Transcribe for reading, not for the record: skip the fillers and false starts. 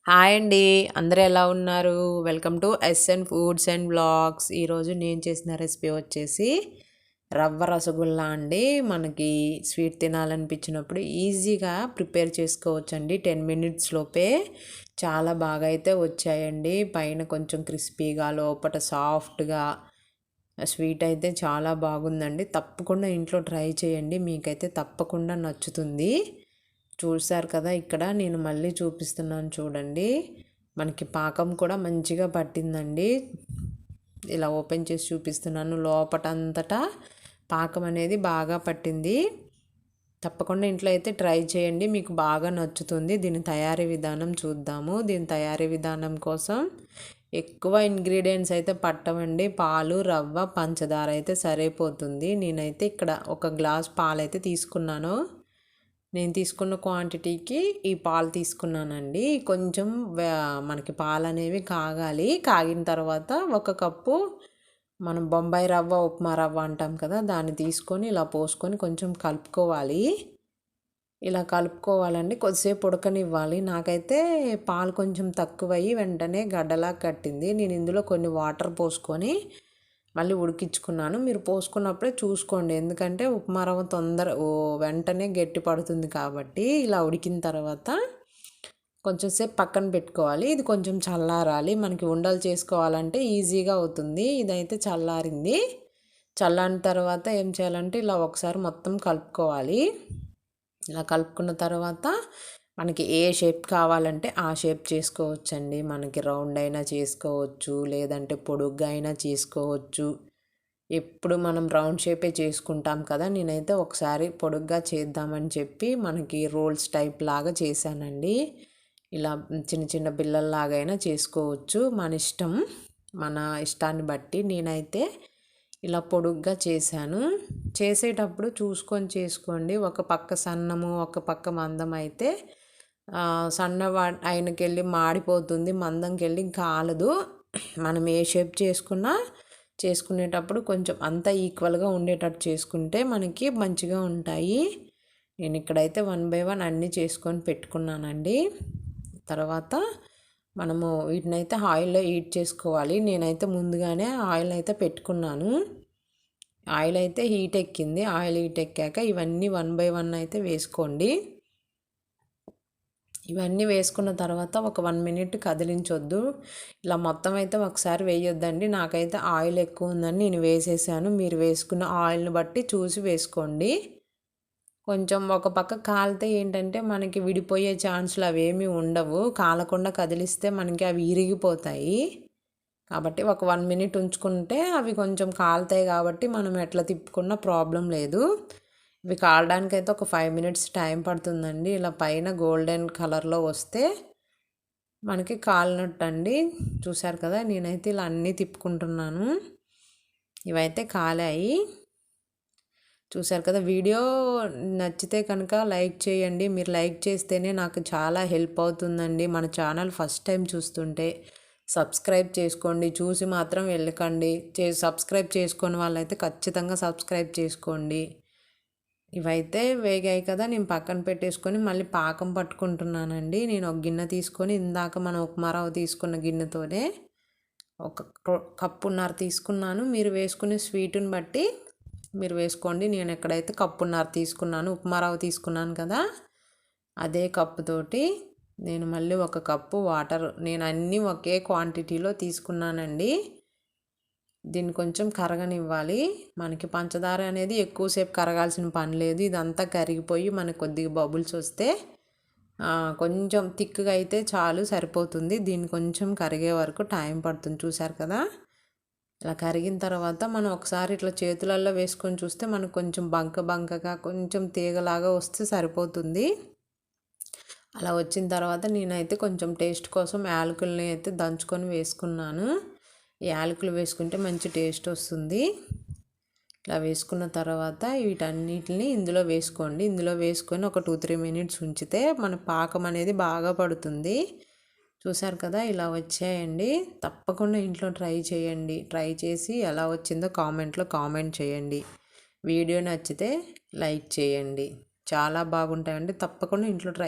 Hi అండి, అందరూ ఎలా ఉన్నారు? Welcome to SN foods and blogs. ఈరోజు నేను చేసిన రెసిపీ వచ్చేసి రవ్వ రసగుల్లా అండి. మనకి స్వీట్ తినాలనిపించినప్పుడు ఈజీగా ప్రిపేర్ చేసుకోవచ్చండి. 10 మినిట్స్ లోపే చాలా బాగా అయితే వచ్చాయండి. పైన కొంచెం క్రిస్పీగా, లోపల సాఫ్ట్గా స్వీట్ అయితే చాలా బాగుందండి. తప్పకుండా ఇంట్లో ట్రై చేయండి, మీకైతే తప్పకుండా నచ్చుతుంది. చూసారు కదా, ఇక్కడ నేను మళ్ళీ చూపిస్తున్నాను చూడండి. మనకి పాకం కూడా మంచిగా పట్టిందండి. ఇలా ఓపెన్ చేసి చూపిస్తున్నాను. లోపటంతటా పాకం అనేది బాగా పట్టింది. తప్పకుండా ఇంట్లో అయితే ట్రై చేయండి, మీకు బాగా నచ్చుతుంది. దీని తయారీ విధానం చూద్దాము. దీని తయారీ విధానం కోసం ఎక్కువ ఇంగ్రీడియంట్స్ అయితే పట్టవండి. పాలు, రవ్వ, పంచదార అయితే సరిపోతుంది. నేనైతే ఇక్కడ ఒక గ్లాస్ పాలు అయితే తీసుకున్నాను. నేను తీసుకున్న క్వాంటిటీకి ఈ పాలు తీసుకున్నానండి. కొంచెం మనకి పాలు అనేవి కాగాలి. కాగిన తర్వాత ఒక కప్పు మనం బొంబాయి రవ్వ, ఉప్మా రవ్వ అంటాం కదా, దాన్ని తీసుకొని ఇలా పోసుకొని కొంచెం కలుపుకోవాలి. ఇలా కలుపుకోవాలండి, కొద్దిసేపు ఉడకనివ్వాలి. నాకైతే పాలు కొంచెం తక్కువయ్యి వెంటనే గడ్డలా కట్టింది. నేను ఇందులో కొన్ని వాటర్ పోసుకొని మళ్ళీ ఉడికించుకున్నాను. మీరు పోసుకున్నప్పుడే చూసుకోండి, ఎందుకంటే ఉప్మా రవ్వ వెంటనే గట్టి పడుతుంది కాబట్టి. ఇలా ఉడికిన తర్వాత కొంచెం సేపు పక్కన పెట్టుకోవాలి. ఇది కొంచెం చల్లారాలి. మనకి ఉండలు చేసుకోవాలంటే ఈజీగా అవుతుంది. ఇదైతే చల్లారింది. చల్లారిన తర్వాత ఏం చేయాలంటే ఇలా ఒకసారి మొత్తం కలుపుకోవాలి. ఇలా కలుపుకున్న తర్వాత మనకి ఏ షేప్ కావాలంటే ఆ షేప్ చేసుకోవచ్చండి. మనకి రౌండ్ అయినా చేసుకోవచ్చు, లేదంటే పొడుగ్గా అయినా చేసుకోవచ్చు. ఎప్పుడు మనం రౌండ్ షేపే చేసుకుంటాం కదా, నేనైతే ఒకసారి పొడుగ్గా చేద్దామని చెప్పి మనకి రోల్స్ టైప్ లాగా చేశానండి. ఇలా చిన్న చిన్న బిళ్ళల్లాగా అయినా చేసుకోవచ్చు, మన ఇష్టం, మన ఇష్టాన్ని బట్టి. నేనైతే ఇలా పొడుగ్గా చేశాను. చేసేటప్పుడు చూసుకొని చేసుకోండి. ఒక పక్క సన్నము, ఒక పక్క మందం అయితే సన్న ఆయనకెళ్ళి మాడిపోతుంది, మందంకెళ్ళి కాలదు. మనం ఏ షేప్ చేసుకునేటప్పుడు కొంచెం అంతా ఈక్వల్గా ఉండేటట్టు చేసుకుంటే మనకి మంచిగా ఉంటాయి. నేను ఇక్కడైతే 1 బై 1 అన్నీ చేసుకొని పెట్టుకున్నానండి. తర్వాత మనము వీటినైతే ఆయిల్లో హీట్ చేసుకోవాలి. నేనైతే ముందుగానే ఆయిల్ అయితే పెట్టుకున్నాను. ఆయిల్ అయితే హీట్ ఎక్కింది. ఆయిల్ హీట్ ఎక్కాక ఇవన్నీ 1 బై 1 అయితే వేసుకోండి. ఇవన్నీ వేసుకున్న తర్వాత ఒక 1 మినిట్ కదిలించొద్దు. ఇలా మొత్తం అయితే ఒకసారి వేయొద్దండి. నాకైతే ఆయిల్ ఎక్కువ ఉందని నేను వేసేసాను. మీరు వేసుకున్న ఆయిల్ని బట్టి చూసి వేసుకోండి. కొంచెం ఒక పక్క కాలితే ఏంటంటే మనకి విడిపోయే ఛాన్సులు అవేమీ ఉండవు. కాలకుండా కదిలిస్తే మనకి అవి ఇరిగిపోతాయి. కాబట్టి ఒక 1 మినిట్ ఉంచుకుంటే అవి కొంచెం కాలుతాయి కాబట్టి మనం ఎట్లా తిప్పుకున్నా ప్రాబ్లం లేదు. ఇవి కాలడానికైతే ఒక 5 మినిట్స్ టైం పడుతుందండి. ఇలా పైన గోల్డెన్ కలర్లో వస్తే మనకి కాలినట్టు అండి. చూసారు కదా, నేనైతే ఇలా అన్నీ తిప్పుకుంటున్నాను. ఇవైతే కాలాయి. చూసారు కదా, వీడియో నచ్చితే కనుక లైక్ చేయండి. మీరు లైక్ చేస్తేనే నాకు చాలా హెల్ప్ అవుతుందండి. మన ఛానల్ ఫస్ట్ టైం చూస్తుంటే సబ్స్క్రైబ్ చేసుకోండి. చూసి మాత్రం వెళ్ళకండి. సబ్స్క్రైబ్ చేసుకొని వాళ్ళైతే ఖచ్చితంగా సబ్స్క్రైబ్ చేసుకోండి. ఇవైతే వేగాయి కదా, నేను పక్కన పెట్టేసుకొని మళ్ళీ పాకం పట్టుకుంటున్నానండి. నేను ఒక గిన్నె తీసుకొని ఇందాక మనం ఉప్మా రవ్వ తీసుకున్న గిన్నెతోనే ఒక కప్పున్నర తీసుకున్నాను. మీరు వేసుకునే స్వీటుని బట్టి మీరు వేసుకోండి. నేను ఎక్కడైతే కప్పున్నర తీసుకున్నాను, ఉప్మా రవ్వ తీసుకున్నాను కదా, అదే కప్పుతోటి నేను మళ్ళీ ఒక కప్పు వాటర్, నేను అన్నీ ఒకే క్వాంటిటీలో తీసుకున్నానండి. దీన్ని కొంచెం కరగనివ్వాలి. మనకి పంచదార అనేది ఎక్కువసేపు కరగాల్సిన పని లేదు. ఇదంతా కరిగిపోయి మనకు కొద్దిగా బబుల్స్ వస్తే కొంచెం థిక్గా అయితే చాలు, సరిపోతుంది. దీన్ని కొంచెం కరిగే వరకు టైం పడుతుంది. చూసారు కదా, ఇలా కరిగిన తర్వాత మనం ఒకసారి ఇట్లా చేతులలో వేసుకొని చూస్తే మనకు కొంచెం బంకగా కొంచెం తీగలాగా వస్తే సరిపోతుంది. అలా వచ్చిన తర్వాత నేనైతే కొంచెం టేస్ట్ కోసం యాలకుల్ని అయితే దంచుకొని వేసుకున్నాను. యాలకులు వేసుకుంటే మంచి టేస్ట్ వస్తుంది. ఇట్లా వేసుకున్న తర్వాత వీటన్నిటిని ఇందులో వేసుకోండి. ఇందులో వేసుకొని ఒక 2-3 మినిట్స్ ఉంచితే మన పాకం అనేది బాగా పడుతుంది. చూసారు కదా, ఇలా వచ్చాయండి. తప్పకుండా ఇంట్లో ట్రై చేయండి. ట్రై చేసి ఎలా వచ్చిందో కామెంట్లో కామెంట్ చేయండి. వీడియో నచ్చితే లైక్ చేయండి. చాలా బాగుంటాయండి. తప్పకుండా ఇంట్లో ట్రై